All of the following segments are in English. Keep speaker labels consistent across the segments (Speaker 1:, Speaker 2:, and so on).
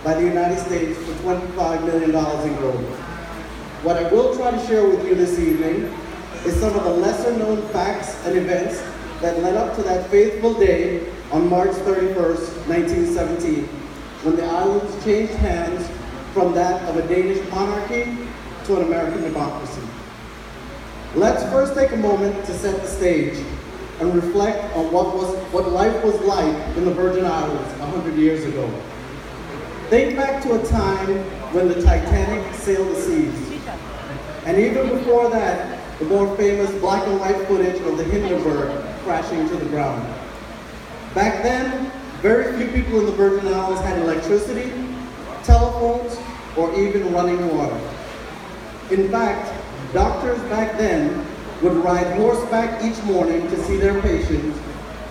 Speaker 1: by the United States for $25 million in gold. What I will try to share with you this evening is some of the lesser known facts and events that led up to that fateful day on March 31st, 1917, when the islands changed hands from that of a Danish monarchy to an American democracy. Let's first take a moment to set the stage and reflect on what life was like in the Virgin Islands 100 years ago. Think back to a time when the Titanic sailed the seas. And even before that, the more famous black and white footage of the Hindenburg crashing to the ground. Back then, very few people in the Virgin Islands had electricity, telephones, or even running water. In fact, doctors back then would ride horseback each morning to see their patients,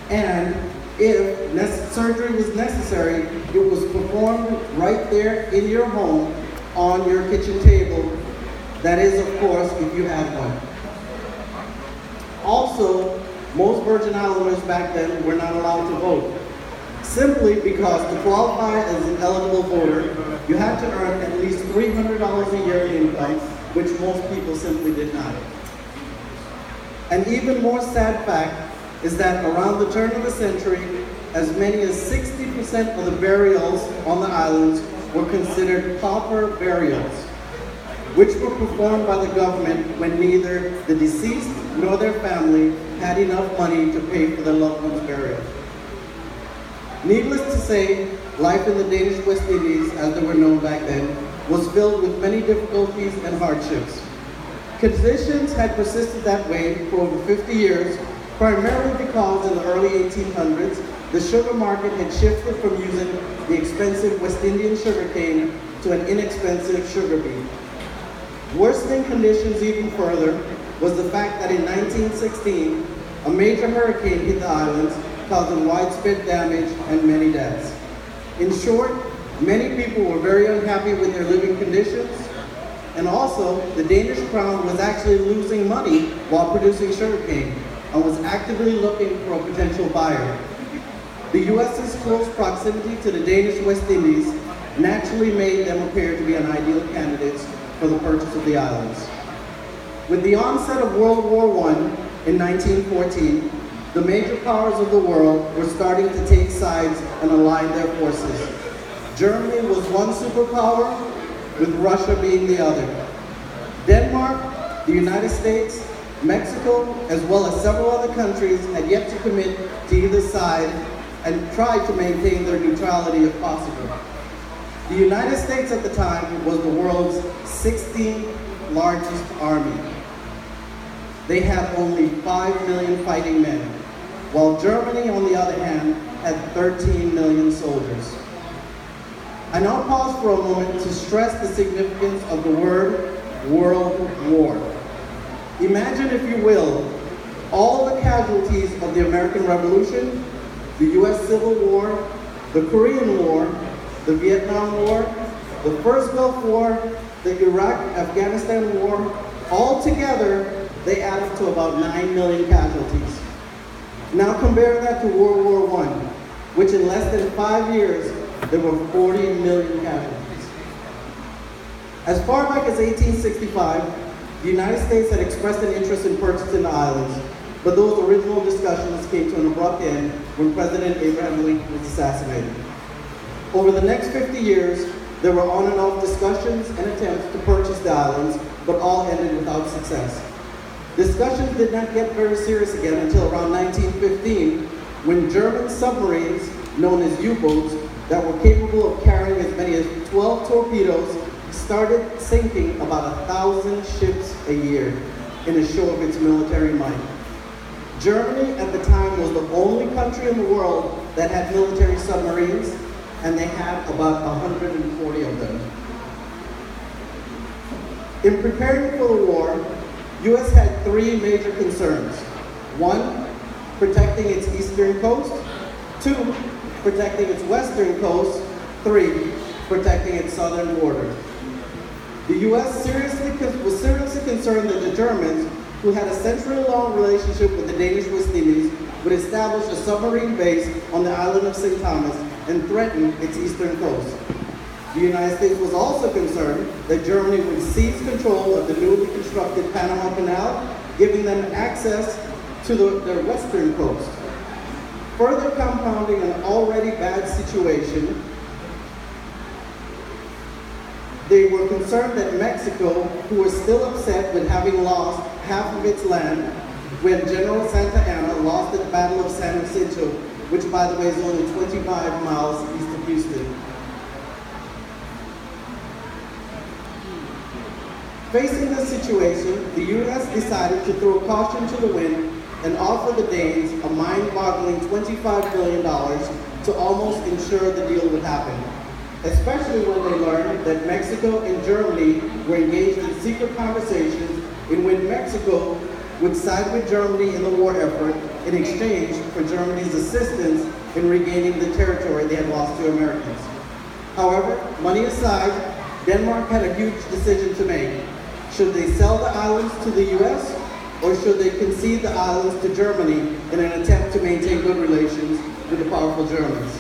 Speaker 1: and if surgery was necessary, it was performed right there in your home on your kitchen table. That is, of course, if you had one. Also, most Virgin Islanders back then were not allowed to vote, simply because to qualify as an eligible voter, you had to earn at least $300 a year in income, which most people simply did not. An even more sad fact is that around the turn of the century, as many as 60% of the burials on the islands were considered pauper burials, which were performed by the government when neither the deceased nor their family had enough money to pay for their loved one's burial. Needless to say, life in the Danish West Indies, as they were known back then, was filled with many difficulties and hardships. Conditions had persisted that way for over 50 years, primarily because in the early 1800s, the sugar market had shifted from using the expensive West Indian sugarcane to an inexpensive sugar beet. Worsening conditions even further was the fact that in 1916, a major hurricane hit the islands, causing widespread damage and many deaths. In short, many people were very unhappy with their living conditions, and also the Danish crown was actually losing money while producing sugarcane and was actively looking for a potential buyer. The U.S.'s close proximity to the Danish West Indies naturally made them appear to be an ideal candidates for the purchase of the islands. With the onset of World War I in 1914, the major powers of the world were starting to take sides and align their forces. Germany was one superpower, with Russia being the other. Denmark, the United States, Mexico, as well as several other countries had yet to commit to either side and tried to maintain their neutrality if possible. The United States at the time was the world's 16th largest army. They had only 5 million fighting men, while Germany, on the other hand, had 13 million soldiers. I now pause for a moment to stress the significance of the word World War. Imagine, if you will, all the casualties of the American Revolution, the U.S. Civil War, the Korean War, the Vietnam War, the First Gulf War, the Iraq-Afghanistan War. All together, they add up to about 9 million casualties. Now compare that to World War I, which in less than 5 years, there were 40 million casualties. As far back as 1865, the United States had expressed an interest in purchasing the islands, but those original discussions came to an abrupt end when President Abraham Lincoln was assassinated. Over the next 50 years, there were on and off discussions and attempts to purchase the islands, but all ended without success. Discussions did not get very serious again until around 1915, when German submarines, known as U-boats, that were capable of carrying as many as 12 torpedoes, started sinking about 1,000 ships a year in a show of its military might. Germany at the time was the only country in the world that had military submarines, and they had about 140 of them. In preparing for the war, U.S. had 3 major concerns. 1, protecting its eastern coast. 2, protecting its western coast. 3, protecting its southern border. The U.S. was seriously concerned that the Germans, who had a century-long relationship with the Danish West Indies, would establish a submarine base on the island of St. Thomas and threaten its eastern coast. The United States was also concerned that Germany would seize control of the newly constructed Panama Canal, giving them access to their western coast. Further compounding an already bad situation, they were concerned that Mexico, who was still upset with having lost half of its land when General Santa Anna lost the Battle of San Jacinto, which by the way is only 25 miles east of Houston. Facing this situation, the U.S. decided to throw caution to the wind and offer the Danes a mind-boggling $25 billion to almost ensure the deal would happen, especially when they learned that Mexico and Germany were engaged in secret conversations in which Mexico would side with Germany in the war effort in exchange for Germany's assistance in regaining the territory they had lost to Americans. However, money aside, Denmark had a huge decision to make. Should they sell the islands to the U.S., or should they concede the islands to Germany in an attempt to maintain good relations with the powerful Germans?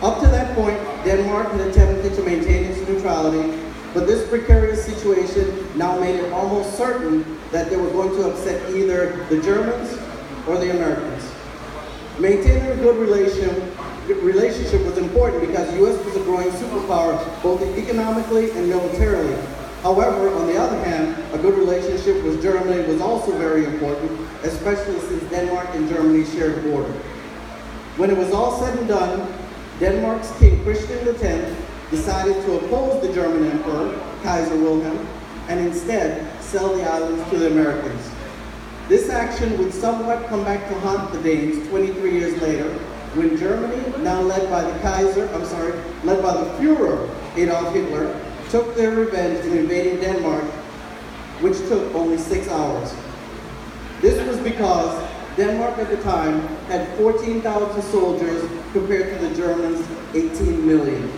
Speaker 1: Up to that point, Denmark had attempted to maintain its neutrality, but this precarious situation now made it almost certain that they were going to upset either the Germans or the Americans. Maintaining a good relationship was important because the U.S. was a growing superpower, both economically and militarily. However, on the other hand, a good relationship with Germany was also very important, especially since Denmark and Germany shared a border. When it was all said and done, Denmark's King Christian X decided to oppose the German Emperor, Kaiser Wilhelm, and instead sell the islands to the Americans. This action would somewhat come back to haunt the Danes 23 years later, when Germany, now led by the Führer, Adolf Hitler, took their revenge in invading Denmark, which took only 6 hours. This was because Denmark at the time had 14,000 soldiers compared to the Germans' 18 million.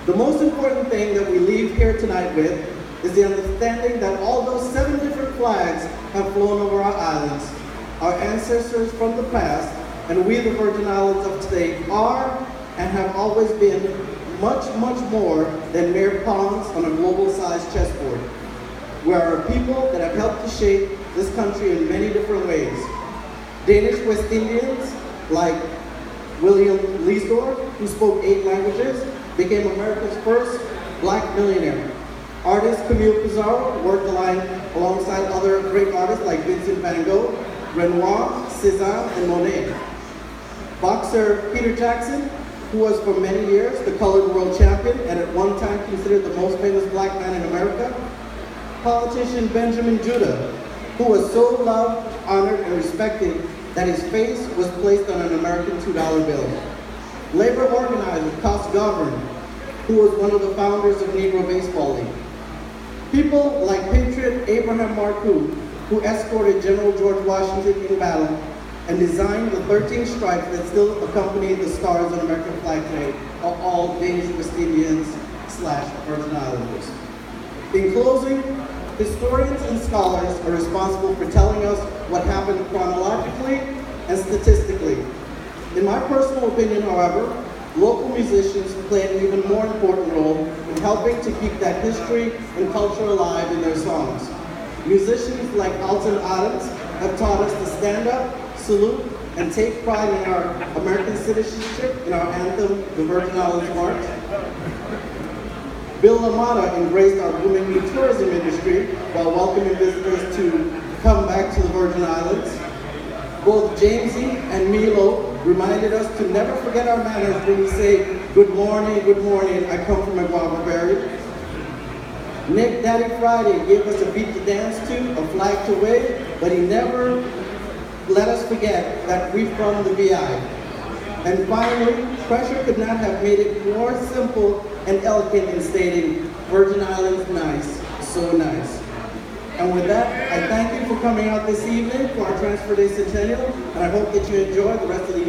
Speaker 1: The most important thing that we leave here tonight with is the understanding that although 7 different flags have flown over our islands, our ancestors from the past and we the Virgin Islands of today are and have always been much, much more than mere pawns on a global-sized chessboard. We are a people that have helped to shape this country in many different ways. Danish West Indians, like William Leesdorf, who spoke 8 languages, became America's first black millionaire. Artist Camille Pissarro worked alongside other great artists like Vincent van Gogh, Renoir, Cézanne, and Monet. Boxer Peter Jackson, who was for many years the colored world champion and at one time considered the most famous black man in America. Politician Benjamin Judah, who was so loved, honored, and respected that his face was placed on an American $2 bill. Labor organizer Cos Govern, who was one of the founders of Negro Baseball League. People like Patriot Abraham Marcoux, who escorted General George Washington in battle and designed the 13 stripes that still accompany the stars on the American flag today, are all Danish West Indians / Virgin Islanders. In closing, historians and scholars are responsible for telling us what happened chronologically and statistically. In my personal opinion, however, local musicians play an even more important role in helping to keep that history and culture alive in their songs. Musicians like Alton Adams have taught us to stand up, salute, and take pride in our American citizenship in our anthem, the Virgin Islands March. Bill LaMotta embraced our booming new tourism industry while welcoming visitors to come back to the Virgin Islands. Both Jamesy and Milo reminded us to never forget our manners when we say, good morning, I come from a guava berry. Nick Daddy Friday gave us a beat to dance to, a flag to wave, but he never let us forget that we're from the VI. And finally, Pressure could not have made it more simple and elegant in stating, Virgin Islands nice, so nice. And with that, I thank you for coming out this evening for our Transfer Day Centennial, and I hope that you enjoy the rest of the